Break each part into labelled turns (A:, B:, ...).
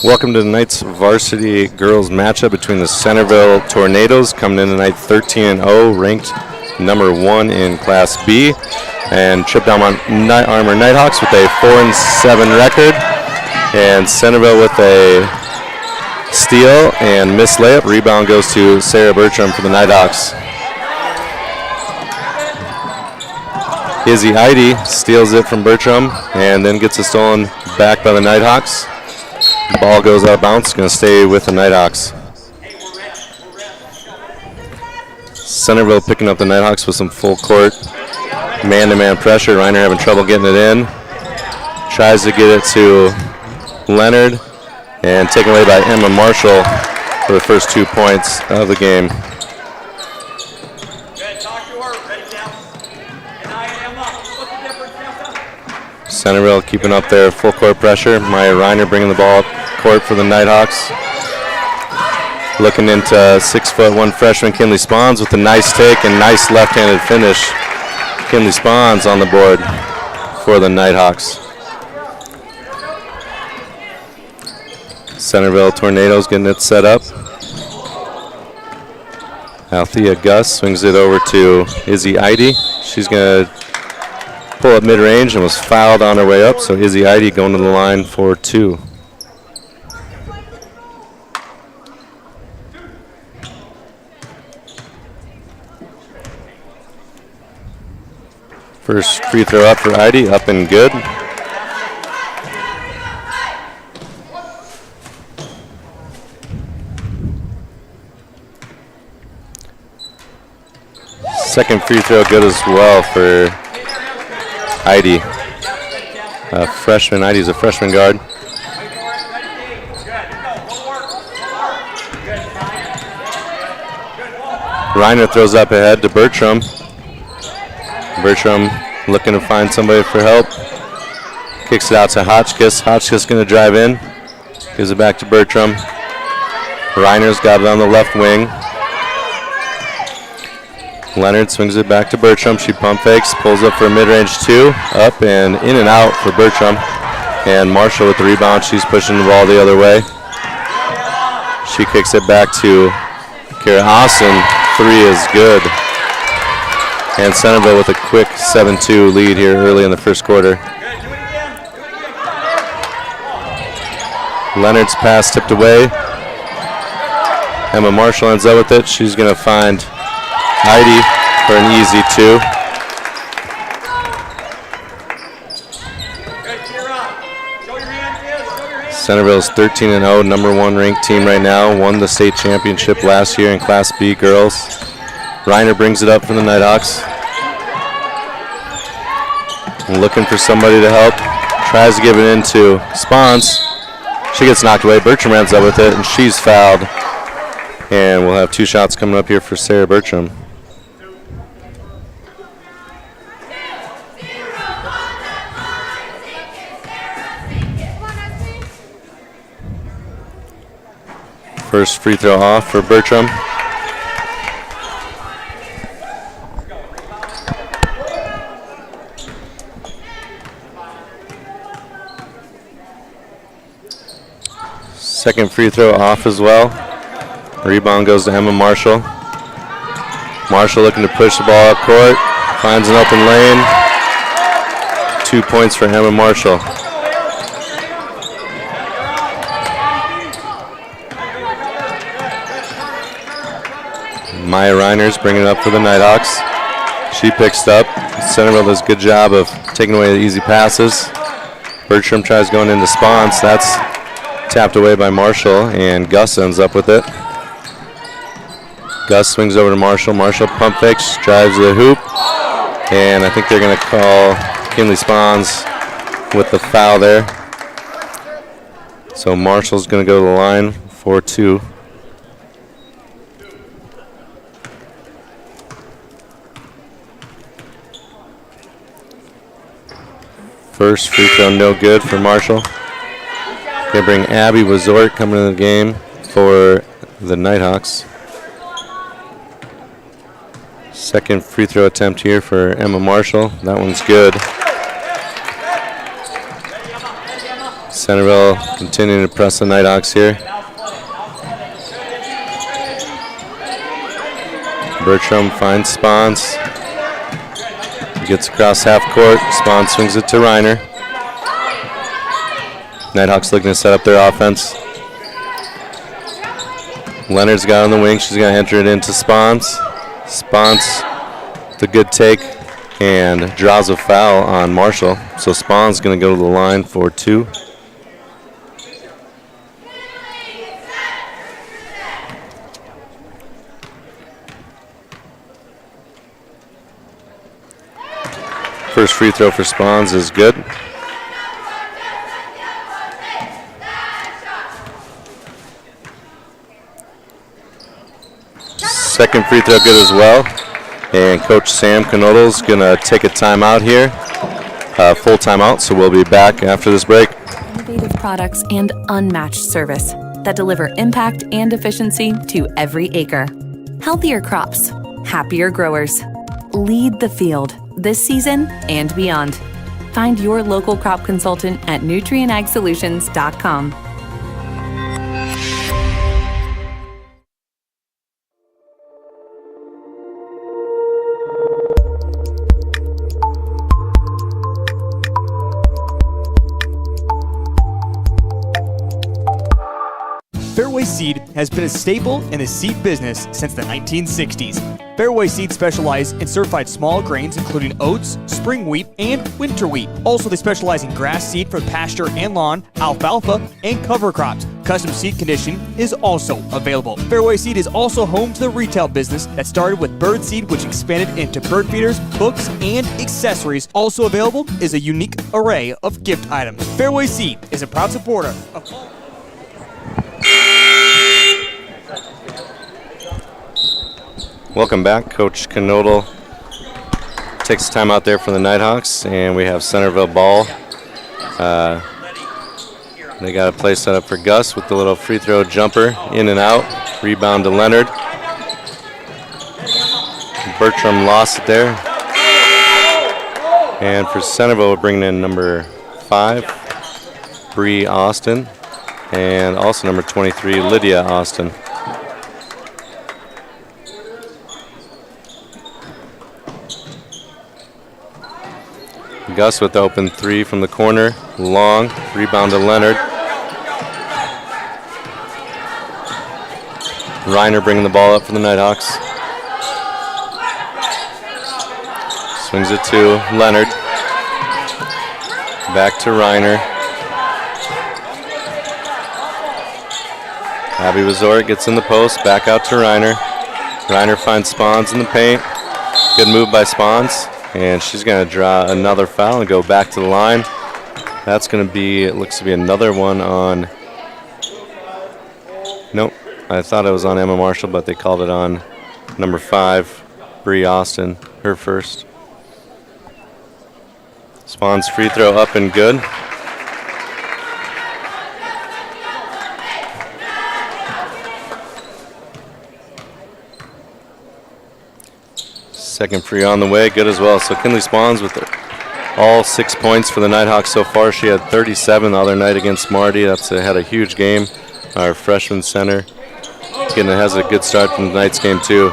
A: Welcome to tonight's varsity girls matchup between the Centerville Tornadoes, coming in tonight 13-0, ranked number 1 in Class B, and Tripp-Delmont Armor Nighthawks with a 4-7 record, and Centerville with a steal and missed layup. Rebound goes to Sarah Bertram for the Nighthawks. Izzy Heidi steals it from Bertram and then gets it stolen back by the Nighthawks. The ball goes out of bounds, going to stay with the Nighthawks. Centerville picking up the Nighthawks with some full court man-to-man pressure. Reiner having trouble getting it in. Tries to get it to Leonard and taken away by Emma Marshall for the first 2 points of the game. Centerville keeping up their full court pressure. Maya Reiner bringing the ball up court for the Nighthawks. Looking into 6'1" freshman Kinley Spawns with a nice take and nice left-handed finish. Kinley Spawns on the board for the Nighthawks. Centerville Tornadoes getting it set up. Althea Gus swings it over to Izzy Eide. She's going to pull up mid-range and was fouled on her way up, so Izzy Eide going to the line for 2. First free throw up for Eide, up and good. Second free throw good as well for Heidi. Freshman. Heidi's a freshman guard. Reiner throws up ahead to Bertram. Bertram looking to find somebody for help. Kicks it out to Hotchkiss. Hotchkiss going to drive in. Gives it back to Bertram. Reiner's got it on the left wing. Leonard swings it back to Bertram. She pump fakes, pulls up for a mid-range 2. Up and in and out for Bertram. And Marshall with the rebound. She's pushing the ball the other way. She kicks it back to Kara Austin. 3 is good. And Centerville with a quick 7-2 lead here early in the first quarter. Leonard's pass tipped away. Emma Marshall ends up with it. She's going to find Heidi for an easy 2. Centerville's 13-0, number 1 ranked team right now. Won the state championship last year in Class B girls. Reiner brings it up for the Nighthawks. Looking for somebody to help. Tries to give it into Spawns. She gets knocked away. Bertram ends up with it, and she's fouled. And we'll have 2 shots coming up here for Sarah Bertram. First free throw off for Bertram. Second free throw off as well. Rebound goes to Emma Marshall. Marshall looking to push the ball up court. Finds an open lane. 2 points for Emma Marshall. Maya Reiner's bringing it up for the Nighthawks. She picks up. Centerville does a good job of taking away the easy passes. Bertram tries going into Spawns. That's tapped away by Marshall, and Gus ends up with it. Gus swings over to Marshall. Marshall pump fakes, drives to the hoop, and I think they're going to call Kinley Spawns with the foul there. So Marshall's going to go to the line for 2. First free throw no good for Marshall. They bring Abby Wazort coming into the game for the Nighthawks. Second free throw attempt here for Emma Marshall. That one's good. Centerville continuing to press the Nighthawks here. Bertram finds Spons. Gets across half court. Spons swings it to Reiner. Nighthawks looking to set up their offense. Leonard's got on the wing. She's going to enter it into Spons. Spons, the good take, and draws a foul on Marshall. So Spons going to go to the line for 2. First free throw for Spons is good. Second free throw good as well. And Coach Sam Knodl's going to take a timeout here. Full timeout, so we'll be back after this break.
B: Innovative products and unmatched service that deliver impact and efficiency to every acre. Healthier crops, happier growers. Lead the field this season and beyond. Find your local crop consultant at nutrienagsolutions.com.
C: Fairway Seed has been a staple in the seed business since the 1960s. Fairway Seed specialize in certified small grains including oats, spring wheat, and winter wheat. Also, they specialize in grass seed for pasture and lawn, alfalfa, and cover crops. Custom seed conditioning is also available. Fairway Seed is also home to the retail business that started with bird seed, which expanded into bird feeders, books, and accessories. Also available is a unique array of gift items. Fairway Seed is a proud supporter of
A: Welcome back. Coach Knodl takes time out there for the Nighthawks, and we have Centerville ball. They got a play set up for Gus with the little free throw jumper, in and out. Rebound to Leonard. Bertram lost it there. And for Centerville, we're bringing in number 5, Bree Austin, and also number 23, Lydia Austin. Gus with the open 3 from the corner, long, rebound to Leonard. Reiner bringing the ball up for the Nighthawks. Swings it to Leonard. Back to Reiner. Abby Resort gets in the post, back out to Reiner. Reiner finds Spons in the paint. Good move by Spons. And she's going to draw another foul and go back to the line. That's going to be, it looks to be another one on, nope, I thought it was on Emma Marshall, but they called it on number 5, Bree Austin, her first. Spons free throw up and good. Second free on the way, good as well. So Kinley Spons with all 6 points for the Nighthawks so far. She had 37 the other night against Marty. That's had a huge game. Our freshman center has a good start from tonight's game too.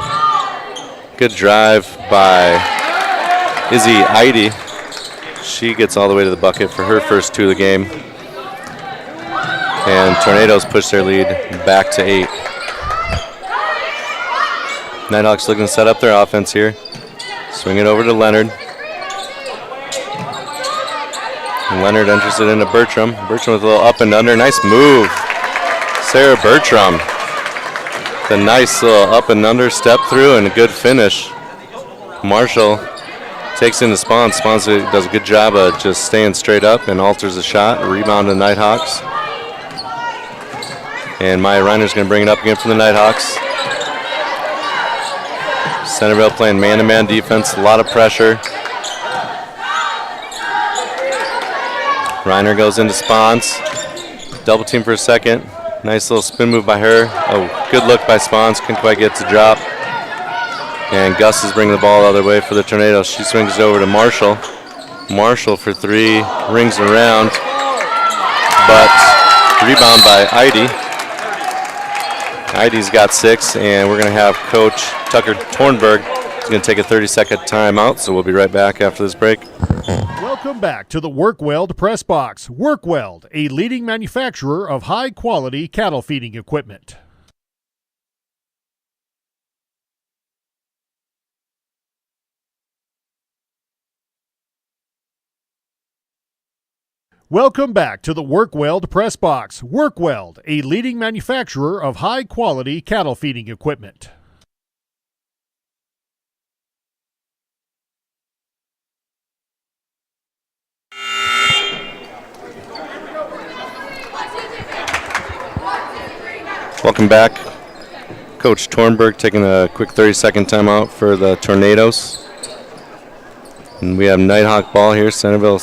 A: Good drive by Izzy Eide. She gets all the way to the bucket for her first 2 of the game. And Tornadoes push their lead back to 8. Nighthawks looking to set up their offense here. Swing it over to Leonard. And Leonard enters it into Bertram. Bertram with a little up and under. Nice move. Sarah Bertram. The nice little up and under step through and a good finish. Marshall takes in the Spons. Spons does a good job of just staying straight up and alters the shot. Rebound to the Nighthawks. And Maya Reiner's going to bring it up again for the Nighthawks. Centerville playing man-to-man defense, a lot of pressure. Reiner goes into Spons. Double team for a second. Nice little spin move by her. Oh, good look by Spons. Couldn't quite get to drop. And Gus is bringing the ball the other way for the Tornadoes. She swings it over to Marshall. Marshall for 3, rings around. but rebound by Heidi. Heidi's got 6, and we're going to have Coach Tucker Tornberg. He's going to take a 30-second timeout, so we'll be right back after this break.
D: Welcome back to the WorkWeld Press Box. WorkWeld, a leading manufacturer of high-quality cattle feeding equipment. Welcome back to the WorkWeld Press Box. WorkWeld, a leading manufacturer of high-quality cattle feeding equipment.
A: Welcome back. Coach Tornberg taking a quick 30-second timeout for the Tornadoes. And we have Nighthawk ball here. Centerville,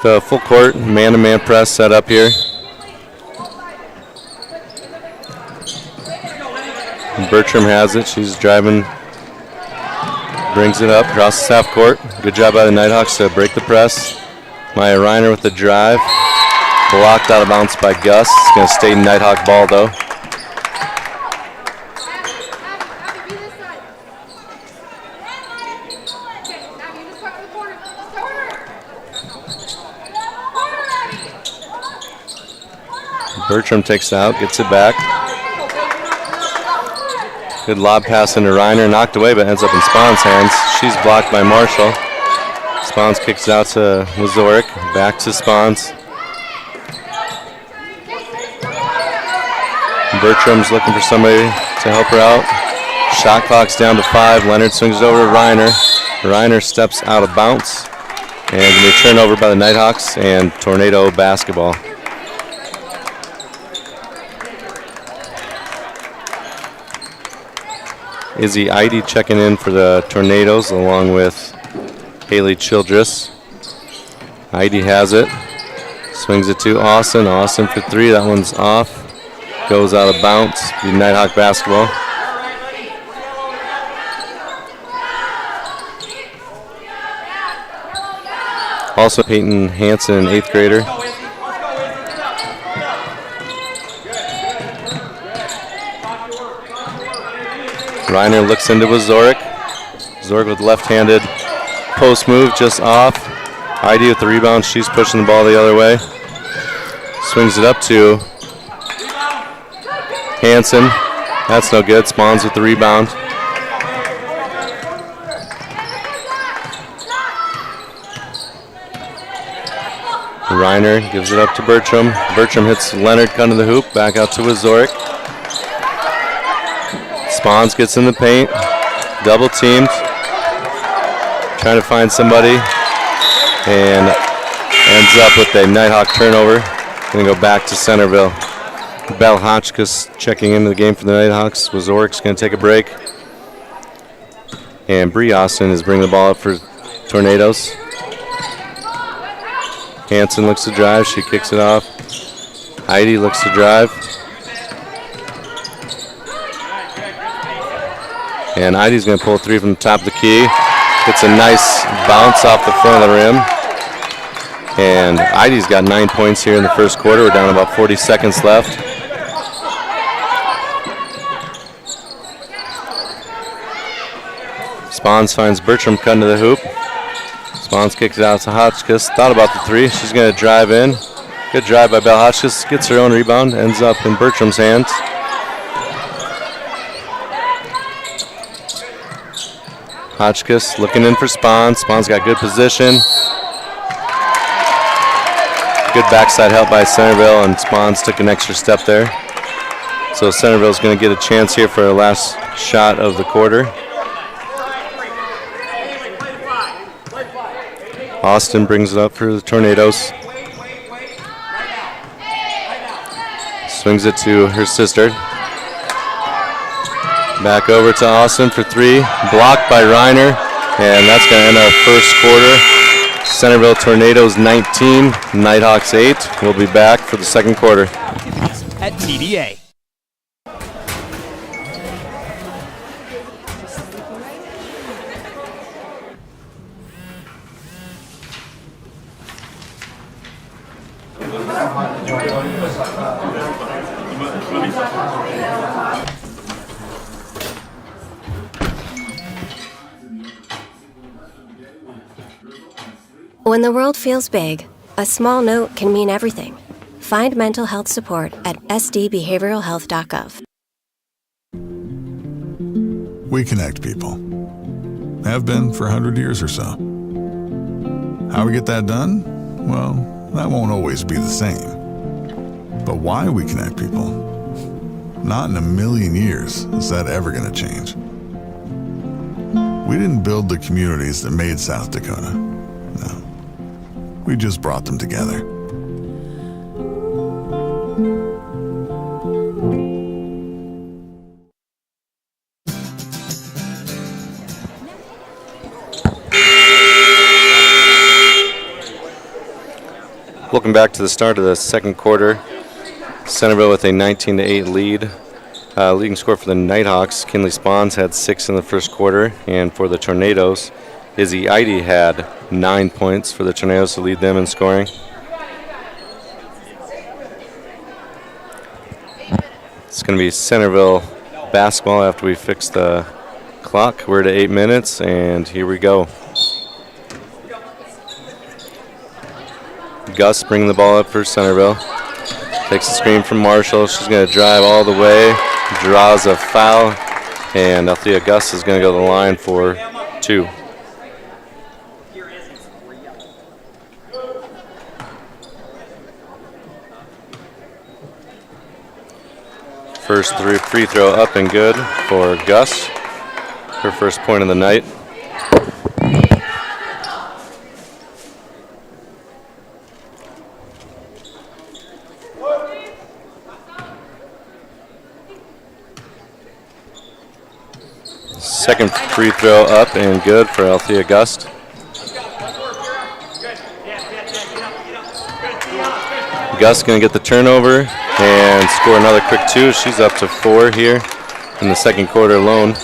A: the full court, man-to-man press set up here. And Bertram has it. She's driving, brings it up, crosses half court. Good job by the Nighthawks to break the press. Maya Reiner with the drive. Blocked out of bounds by Gus. It's going to stay Nighthawk ball though. Bertram takes it out, gets it back. Good lob pass into Reiner, knocked away, but ends up in Spahn's hands. She's blocked by Marshall. Spahns kicks it out to Wazorek, back to Spahns. Bertram's looking for somebody to help her out. Shot clock's down to 5. Leonard swings it over to Reiner. Reiner steps out of bounds. And going to be a turnover by the Nighthawks and Tornado basketball. Izzy Eide checking in for the Tornadoes along with Haley Childress. Eide has it. Swings it to Austin. Austin for 3. That one's off. Goes out of bounds. Be Nighthawk basketball. Also Peyton Hansen, an 8th grader. Reiner looks into Wazorek. Wazorek with left-handed post move just off. Heidi with the rebound. She's pushing the ball the other way. Swings it up to Hansen. That's no good. Spahns with the rebound. Reiner gives it up to Bertram. Bertram hits Leonard under the hoop. Back out to Wazorek. Spahns gets in the paint, double teamed, trying to find somebody, and ends up with a Nighthawk turnover. Going to go back to Centerville. Bell Hotchkiss checking into the game for the Nighthawks. Wazorek's going to take a break. And Bree Austin is bringing the ball up for Tornadoes. Hansen looks to drive, she kicks it off. Heidi looks to drive. And Heidi's going to pull a 3 from the top of the key. It's a nice bounce off the front of the rim. And Heidi's got 9 points here in the first quarter. We're down about 40 seconds left. Spahns finds Bertram cutting to the hoop. Spahns kicks it out to Hotchkiss. Thought about the 3. She's going to drive in. Good drive by Bell Hotchkiss. Gets her own rebound. Ends up in Bertram's hands. Hotchkiss looking in for Spahns. Spahns got good position. Good backside help by Centerville, and Spahns took an extra step there. So Centerville's going to get a chance here for the last shot of the quarter. Austin brings it up for the Tornadoes. Swings it to her sister. Back over to Austin for 3. Blocked by Reiner. And that's going to end our first quarter. Centerville Tornadoes 19, Nighthawks 8. We'll be back for the second quarter.
C: At TDA.
E: When the world feels big, a small note can mean everything. Find mental health support at sdbehavioralhealth.gov.
F: We connect people. Have been for 100 years or so. How we get that done? Well, that won't always be the same. But why we connect people? Not in a million years is that ever going to change. We didn't build the communities that made South Dakota. No. We just brought them together.
A: Welcome back to the start of the second quarter. Centerville with a 19-8 lead. Leading score for the Nighthawks, Kinley Spawns had 6 in the first quarter, and for the Tornadoes, Izzy Eide had 9 points for the Tornadoes to lead them in scoring. It's going to be Centerville basketball after we fix the clock. We're to 8 minutes, and here we go. Gus bringing the ball up for Centerville. Takes the screen from Marshall. She's going to drive all the way. Draws a foul. And Althea Gus is going to go to the line for 2. First free throw up and good for Gus. Her first point of the night. Second free throw up and good for Althea Gust. Gust going to get the turnover and score another quick 2. She's up to 4 here in the second quarter alone.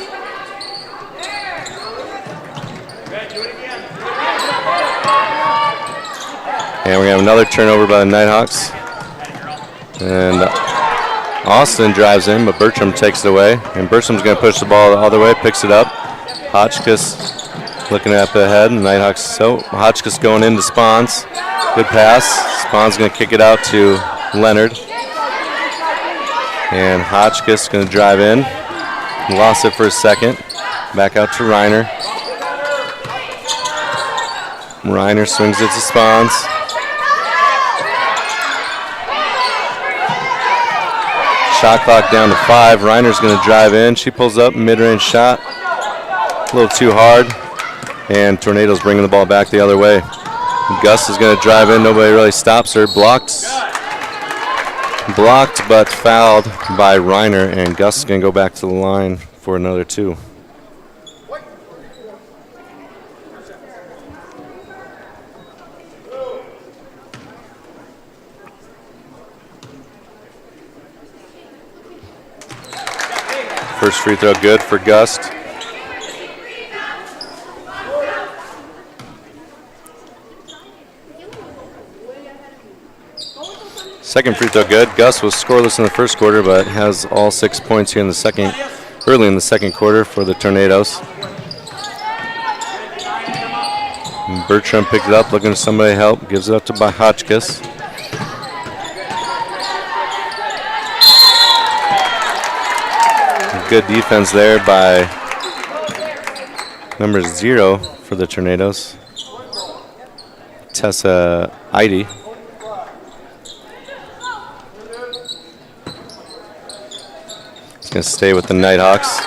A: And we have another turnover by the Nighthawks. And Austin drives in, but Bertram takes it away. And Bertram's going to push the ball all the way, picks it up. Hotchkiss looking up ahead. Nighthawks, so Hotchkiss going into Spawns. Good pass. Spawns going to kick it out to Leonard. And Hotchkiss going to drive in. Lost it for a second. Back out to Reiner. Reiner swings it to Spawns. Shot clock down to 5. Reiner's going to drive in. She pulls up, mid-range shot. A little too hard. And Tornadoes bringing the ball back the other way. Gus is going to drive in. Nobody really stops her. Blocked but fouled by Reiner. And Gus is going to go back to the line for another 2. First free throw good for Gust. Second free throw good. Gus was scoreless in the first quarter, but has all 6 points here in the second, early in the second quarter for the Tornadoes. And Bertram picked it up, looking for somebody to help. Gives it up to Hotchkiss. Good defense there by number 0 for the Tornadoes, Tessa Eide. He's going to stay with the Nighthawks.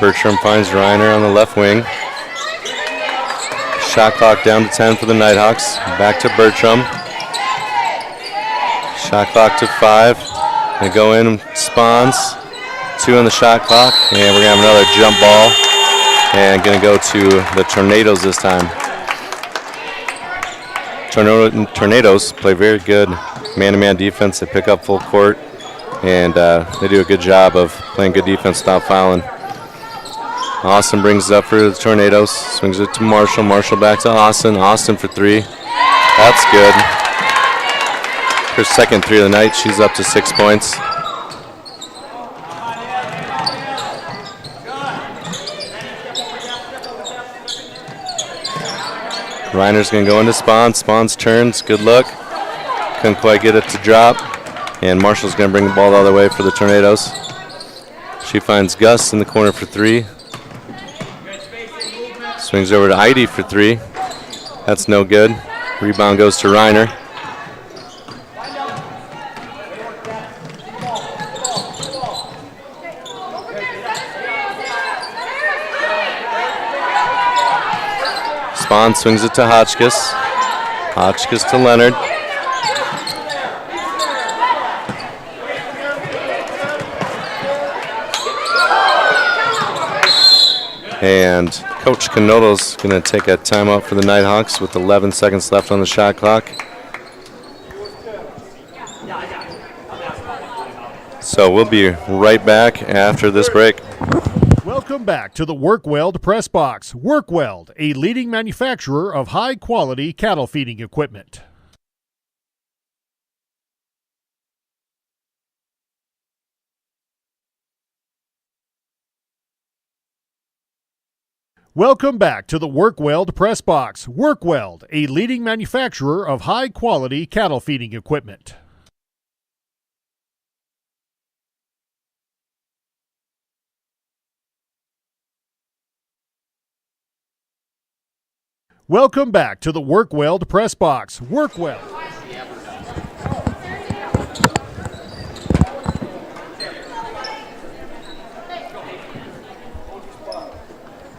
A: Bertram finds Reiner on the left wing. Shot clock down to 10 for the Nighthawks. Back to Bertram. Shot clock to 5. They go in, Spawns. 2 on the shot clock, and we're going to have another jump ball. And going to go to the Tornadoes this time. Tornadoes play very good man-to-man defense. They pick up full court, and they do a good job of playing good defense without fouling. Austin brings it up for the Tornadoes. Swings it to Marshall. Marshall back to Austin. Austin for three. That's good. Her second three of the night. She's up to 6 points. Reiner's going to go into Spahn. Spahn's turns. Good look. Couldn't quite get it to drop. And Marshall's going to bring the ball the other way for the Tornadoes. She finds Gus in the corner for three. Swings over to Heidi for three. That's no good. Rebound goes to Reiner. Spahn swings it to Hotchkiss. Hotchkiss to Leonard. And Coach Canoto's going to take a timeout for the Nighthawks with 11 seconds left on the shot clock. So we'll be right back after this break.
D: Welcome back to the Workweld Press Box. Workweld, a leading manufacturer of high-quality cattle feeding equipment. Welcome back to the Workweld Press Box. Workweld, a leading manufacturer of high-quality cattle feeding equipment. Welcome back to the Workweld Press Box. Workweld.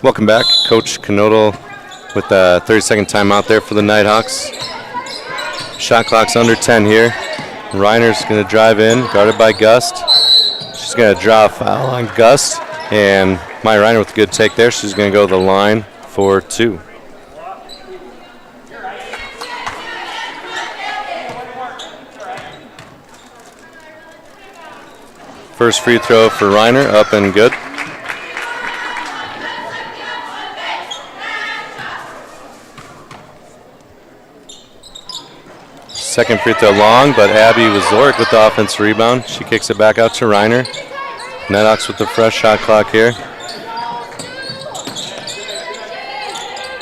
A: Welcome back. Coach Canoto with a 30-second timeout there for the Nighthawks. Shot clock's under 10 here. Reiner's going to drive in, guarded by Gust. She's going to draw a foul on Gust. And Maya Reiner with a good take there. She's going to go to the line for two. First free throw for Reiner, up and good. Second free throw long, but Abby Wazorek with the offensive rebound. She kicks it back out to Reiner. Nighthawks with the fresh shot clock here.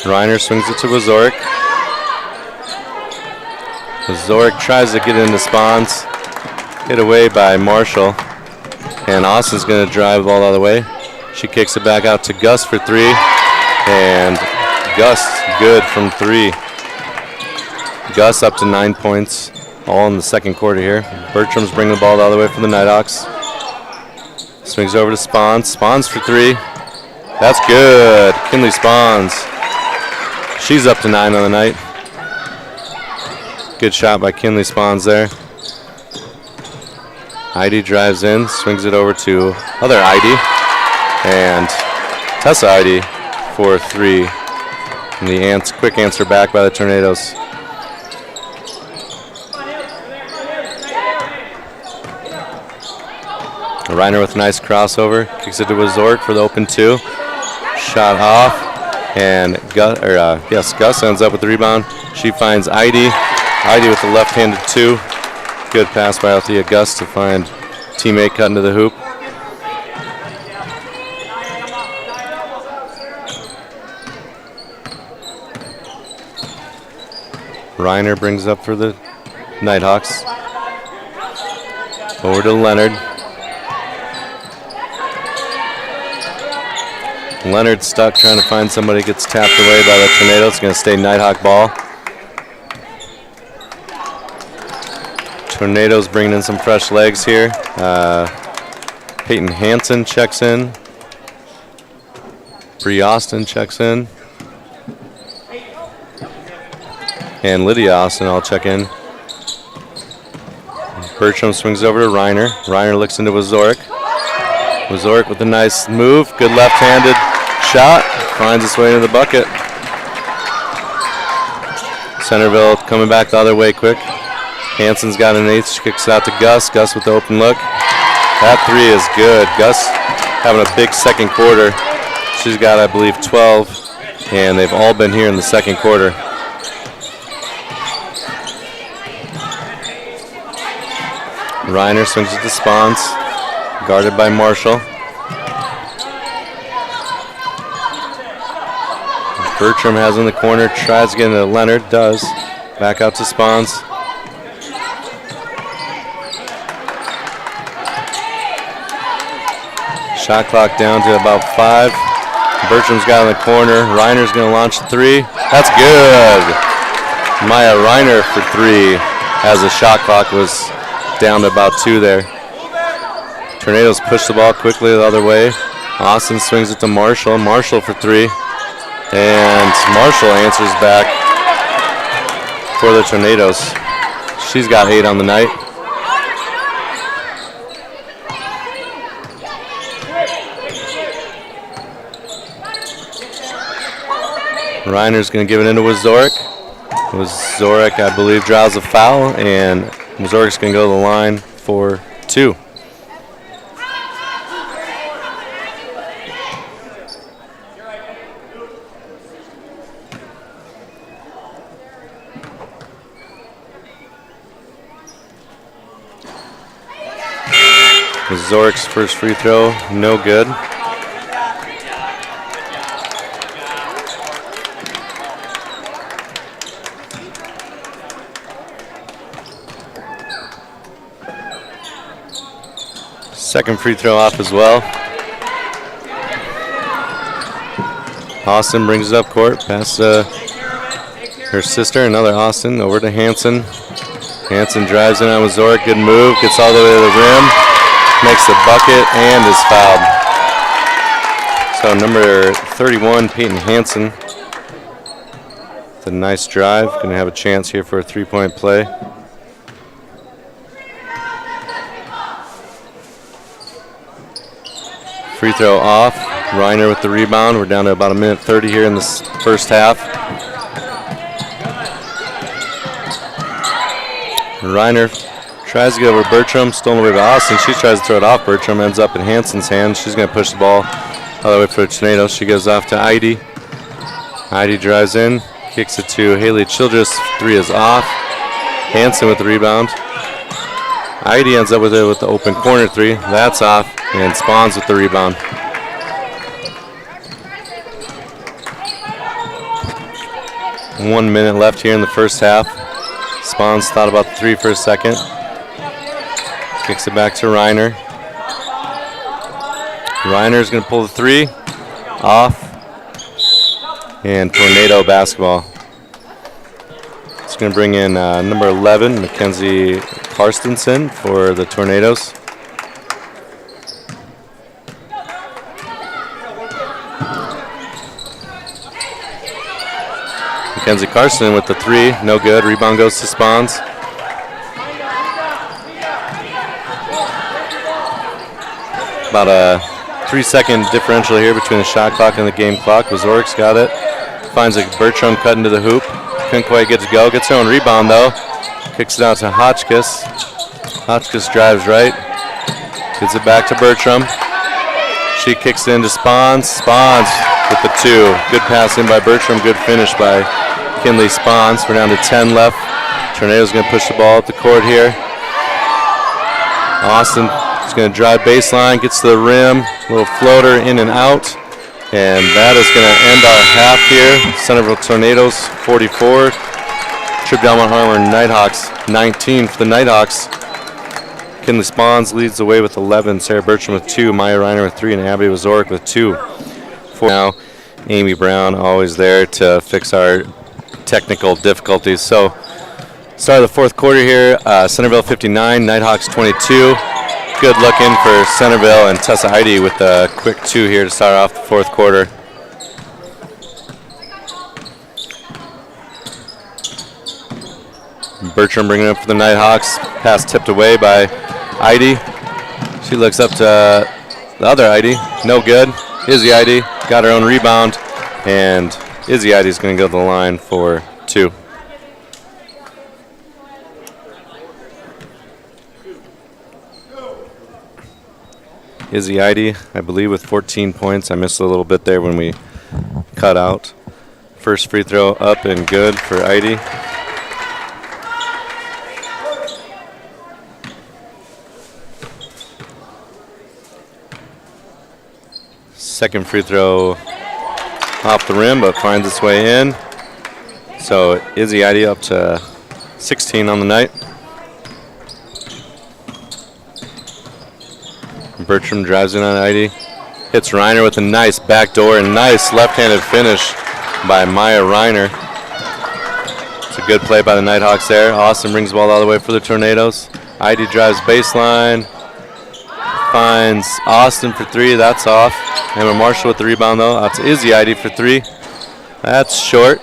A: Reiner swings it to Wazorek. Wazorek tries to get into Spahns. Hit away by Marshall. And Austin's going to drive the ball the other way. She kicks it back out to Gus for three. And Gus good from three. Gus up to 9 points, all in the second quarter here. Bertram's bringing the ball the other way for the Nighthawks. Swings over to Spahns. Spahns for three. That's good. Kinley Spahns. She's up to 9 on the night. Good shot by Kinley Spahns there. Heidi drives in, swings it over to other Heidi. And Tessa Heidi for three. And the quick answer back by the Tornadoes. Reiner with a nice crossover, kicks it to Wazorek for the open two. Shot off, and Gus ends up with the rebound. She finds Heidi. Heidi with the left-handed two. Good pass by Althea Gus to find teammate cutting to the hoop. Reiner brings up for the Nighthawks. Over to Leonard. Leonard stuck trying to find somebody, gets tapped away by the Tornado. It's going to stay Nighthawk ball. Tornadoes bringing in some fresh legs here. Peyton Hansen checks in. Bree Austin checks in. And Lydia Austin all check in. Bertram swings over to Reiner. Reiner looks into Wazorek. Wazorek with a nice move. Good left-handed shot. Finds its way into the bucket. Centerville coming back the other way quick. Hansen's got an eighth. She kicks it out to Gus. Gus with the open look. That three is good. Gus having a big second quarter. She's got, I believe, 12, and they've all been here in the second quarter. Reiner swings it to Spawns, guarded by Marshall. Bertram has in the corner, tries to get into Leonard, does. Back out to Spawns. Shot clock down to about 5. Bertram's got in the corner. Reiner's going to launch 3. That's good. Maya Reiner for 3 as the shot clock was down to about 2 there. Tornadoes push the ball quickly the other way. Austin swings it to Marshall. Marshall for 3. And Marshall answers back for the Tornadoes. She's got 8 on the night. Reiner's going to give it into Wazorek. Wazorek, I believe, draws a foul, and Wazorek's going to go to the line for 2. Zorek's first free throw, no good. Second free throw off as well. Austin brings it up court, past her sister, another Austin, over to Hansen. Hansen drives in on Zorek, good move, gets all the way to the rim. Makes the bucket and is fouled. So number 31, Peyton Hansen, with a nice drive. Going to have a chance here for a 3-point play. Free throw off. Reiner with the rebound. We're down to about 1:30 here in this first half. Reiner tries to get over Bertram, stolen away by Austin. She tries to throw it off Bertram, ends up in Hansen's hands. She's going to push the ball all the way for the Tornadoes. She goes off to Heidi. Heidi drives in, kicks it to Haley Childress. 3 is off. Hansen with the rebound. Heidi ends up with it with the open corner 3. That's off, and Spawns with the rebound. One minute left here in the first half. Spawns thought about the 3 for a second. Kicks it back to Reiner. Reiner's going to pull the 3 off. And Tornado basketball. It's going to bring in number 11, Mackenzie Karstensen, for the Tornadoes. Mackenzie Karstensen with the 3, no good. Rebound goes to Spawns. About a 3-second differential here between the shot clock and the game clock. Wazorek's got it. Finds a Bertram cut into the hoop. Couldn't quite get to go. Gets her own rebound though. Kicks it out to Hotchkiss. Hotchkiss drives right. Gets it back to Bertram. She kicks it into Spawns. Spawns with the 2. Good pass in by Bertram. Good finish by Kinley Spawns. We're down to 10 left. Tornado's going to push the ball up the court here. Austin is going to drive baseline, gets to the rim, little floater in and out, and that is going to end our half here. Centerville Tornadoes 44, Tripp-Delmont Armor Nighthawks 19 for the Nighthawks. Kinley Spawns leads the way with 11, Sarah Bertram with 2, Maya Reiner with 3, and Abby Wazorek with 2. For now, Amy Brown always there to fix our technical difficulties. So, start of the fourth quarter here, Centerville 59, Nighthawks 22. Good looking for Centerville, and Tessa Heidi with a quick 2 here to start off the fourth quarter. Bertram bringing it up for the Nighthawks. Pass tipped away by Heidi. She looks up to the other Heidi. No good. Izzy Heidi got her own rebound, and Izzy Heidi's going to go to the line for 2. Izzy Idy, I believe, with 14 points. I missed a little bit there when we cut out. First free throw up and good for Idy. Second free throw off the rim, but finds its way in. So Izzy Idy up to 16 on the night. Bertram drives in on Idy. Hits Reiner with a nice backdoor and nice left-handed finish by Maya Reiner. It's a good play by the Nighthawks there. Austin brings the ball all the way for the Tornadoes. Idy drives baseline. Finds Austin for three. That's off. Emma Marshall with the rebound, though. Out to Izzy Idy for three. That's short.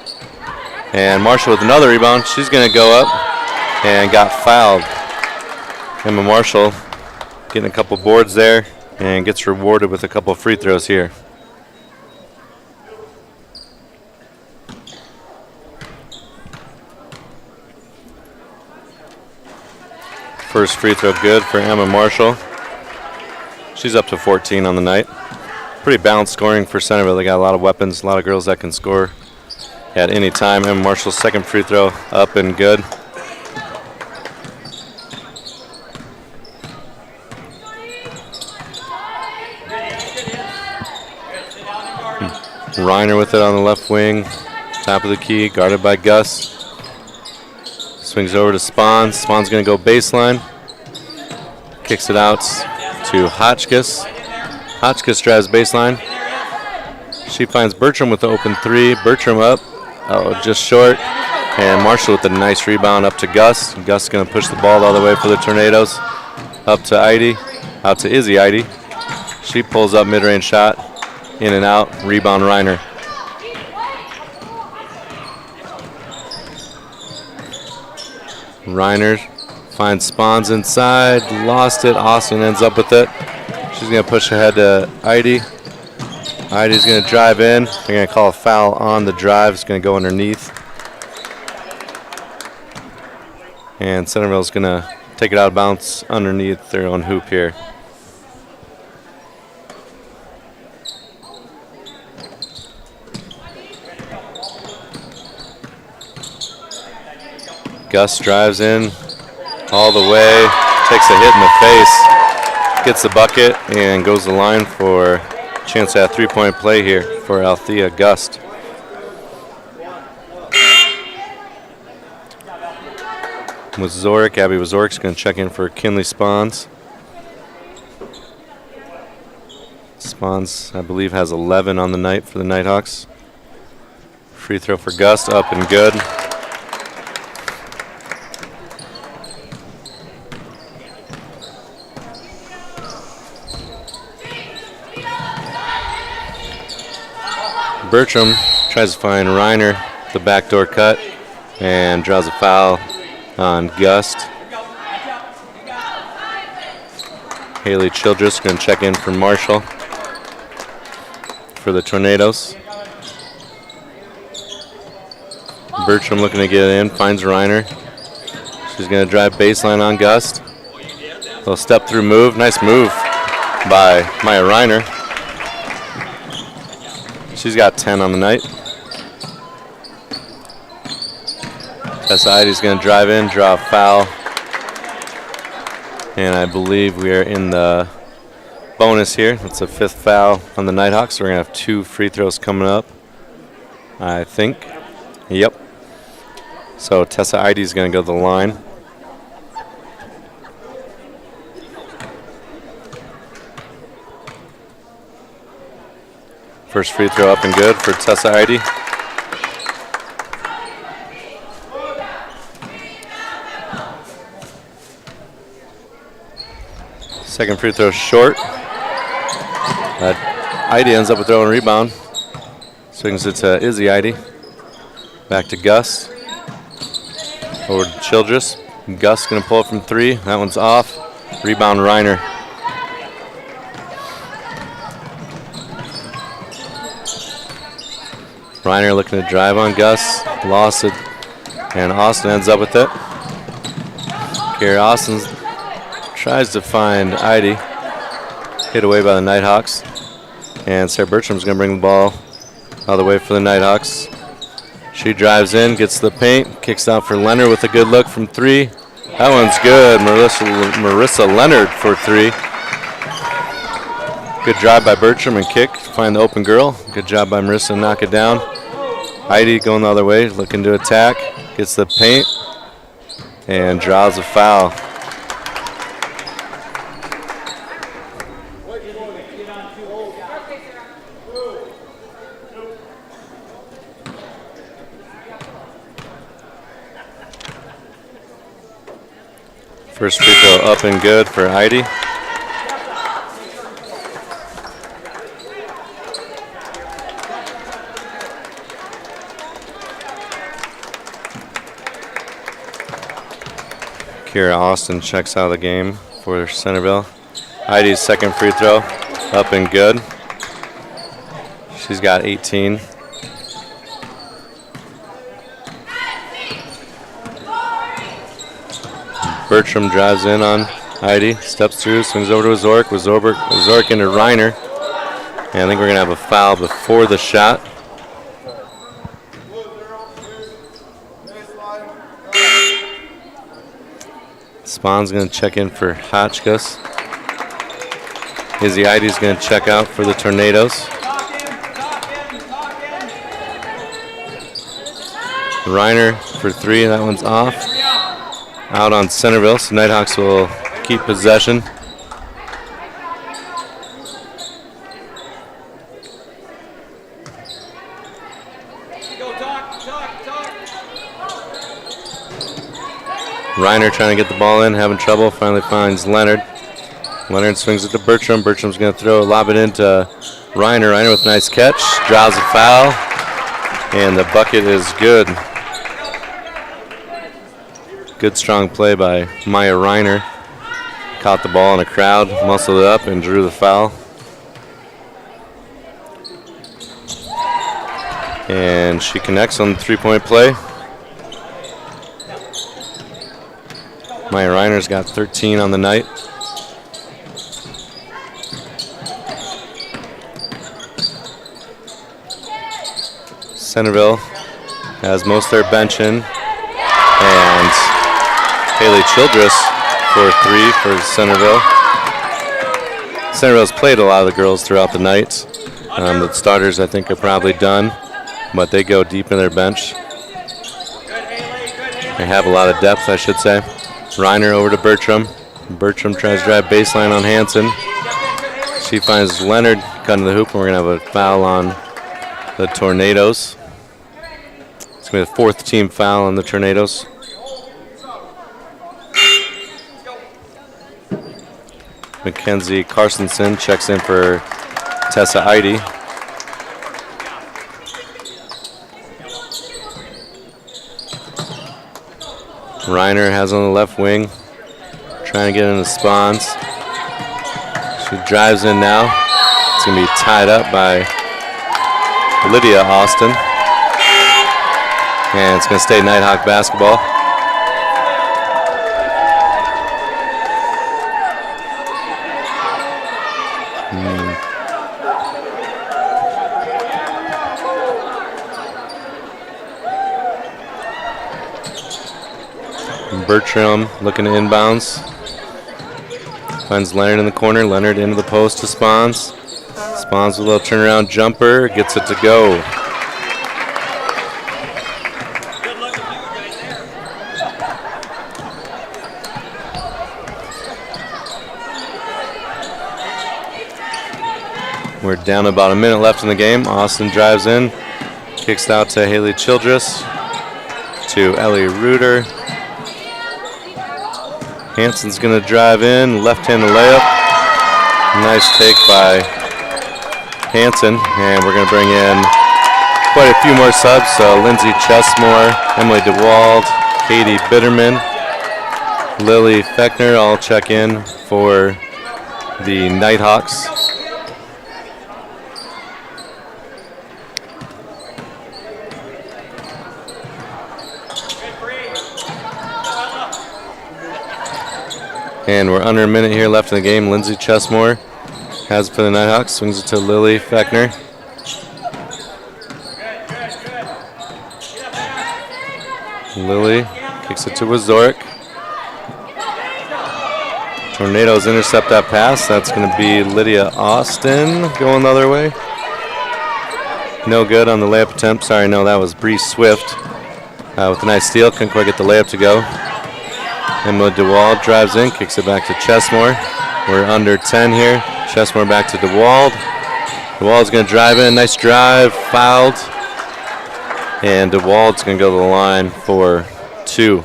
A: And Marshall with another rebound. She's going to go up and got fouled. Emma Marshall getting a couple boards there and gets rewarded with a couple free throws here. First free throw good for Emma Marshall. She's up to 14 on the night. Pretty balanced scoring for Centerville. They got a lot of weapons, a lot of girls that can score at any time. Emma Marshall's second free throw up and good. Reiner with it on the left wing. Top of the key, guarded by Gus. Swings over to Spahn. Spahn's going to go baseline. Kicks it out to Hotchkiss. Hotchkiss drives baseline. She finds Bertram with the open three. Bertram up. Oh, just short. And Marshall with a nice rebound up to Gus. Gus going to push the ball all the way for the Tornadoes. Up to Idy. Out to Izzy Idy. She pulls up mid-range shot. In and out. Rebound Reiner. Reiner finds Spahns inside. Lost it. Austin ends up with it. She's going to push ahead to Idy. Idy's going to drive in. They're going to call a foul on the drive. It's going to go underneath. And Centerville's going to take it out of bounds underneath their own hoop here. Gus drives in all the way, takes a hit in the face, gets the bucket, and goes to the line for a chance at a three-point play here for Althea Gust. With Zoric, Abby Wazorik's going to check in for Kinley Spahns. Spahns, I believe, has 11 on the night for the Nighthawks. Free throw for Gust, up and good. Bertram tries to find Reiner, the backdoor cut, and draws a foul on Gust. Haley Childress going to check in for Marshall for the Tornadoes. Bertram looking to get in, finds Reiner. She's going to drive baseline on Gust. Little step through move, nice move by Maya Reiner. She's got 10 on the night. Tessa Idy's going to drive in, draw a foul. And I believe we are in the bonus here. That's a fifth foul on the Nighthawks. So we're going to have two free throws coming up, I think. Yep. So Tessa Idy's going to go to the line. First free throw up and good for Tessa Idy. Second free throw short. Idy ends up with their own rebound. Swings it to Izzy Idy. Back to Gus. Over to Childress. Gus going to pull it from three. That one's off. Rebound Reiner. Reiner looking to drive on Gus. Lost it. And Austin ends up with it. Gary Austin tries to find Idy. hit away by the Nighthawks. And Sarah Bertram's going to bring the ball all the way for the Nighthawks. She drives in, gets the paint, kicks out for Leonard with a good look from 3. That one's good. Marissa Leonard for 3. Good drive by Bertram and kick to find the open girl. Good job by Marissa to knock it down. Heidi going the other way, looking to attack. Gets the paint and draws a foul. First free throw up and good for Heidi. Kira Austin checks out of the game for Centerville. Heidi's second free throw up and good. She's got 18. Bertram drives in on Heidi, steps through, swings over to Azork. Azork into Reiner. And I think we're going to have a foul before the shot. Spahn's going to check in for Hotchkiss. Izzy Heidi's going to check out for the Tornadoes. Reiner for 3, that one's off. Out on Centerville, so Nighthawks will keep possession. Reiner trying to get the ball in, having trouble, finally finds Leonard. Leonard swings it to Bertram. Bertram's going to lob it into Reiner. Reiner with a nice catch, draws a foul, and the bucket is good. Good strong play by Maya Reiner. Caught the ball in a crowd, muscled it up, and drew the foul. And she connects on the three-point play. Maya Reiner's got 13 on the night. Centerville has most of their bench in. And Haley Childress for 3 for Centerville. Centerville's played a lot of the girls throughout the night. The starters, I think, are probably done, but they go deep in their bench. They have a lot of depth, I should say. Reiner over to Bertram. Bertram tries to drive baseline on Hansen. She finds Leonard cutting the hoop, and we're going to have a foul on the Tornadoes. It's going to be the 4th team foul on the Tornadoes. Mackenzie Carstensen checks in for Tessa Eide. Reiner has on the left wing, trying to get into Spawns. She drives in now. It's going to be tied up by Lydia Austin. And it's going to stay Nighthawk basketball. Bertram looking to inbounds. Finds Leonard in the corner. Leonard into the post to Spawns. Spawns with a little turnaround jumper. Gets it to go. We're down about a minute left in the game. Austin drives in. Kicks out to Haley Childress. To Ellie Reuter. Hansen's going to drive in, left-handed layup. Nice take by Hansen, and we're going to bring in quite a few more subs. So Lindsay Chesmore, Emily DeWald, Katie Bitterman, Lily Fechner all check in for the Nighthawks. And we're under a minute here left in the game. Lindsay Chesmore Has it for the Nighthawks. Swings it to Lily Feckner. Lily kicks it to Wazorek. Tornadoes intercept that pass. That's going to be Lydia Austin going the other way. No good on the layup attempt. Sorry, no, that was Bree Swift with a nice steal. Couldn't quite get the layup to go. Emma DeWald drives in, kicks it back to Chesmore. We're under 10 here. Chesmore back to DeWald. DeWald's going to drive in. Nice drive. Fouled. And DeWald's going to go to the line for 2.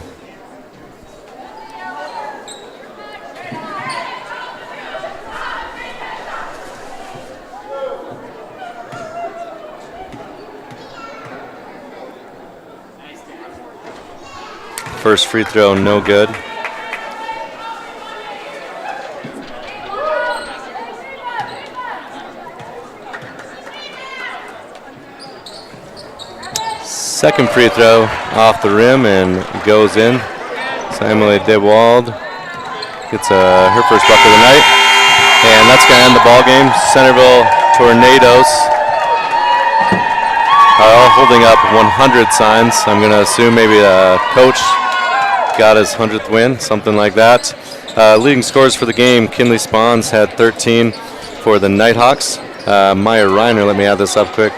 A: First free throw, no good. Second free throw off the rim and goes in. So Emily DeWald gets her first bucket of the night. And that's going to end the ball game. Centerville Tornadoes are all holding up 100 signs. I'm going to assume maybe a coach got his 100th win, something like that. Leading scores for the game, Kinley Spawns had 13 for the Nighthawks. Maya Reiner, let me add this up quick.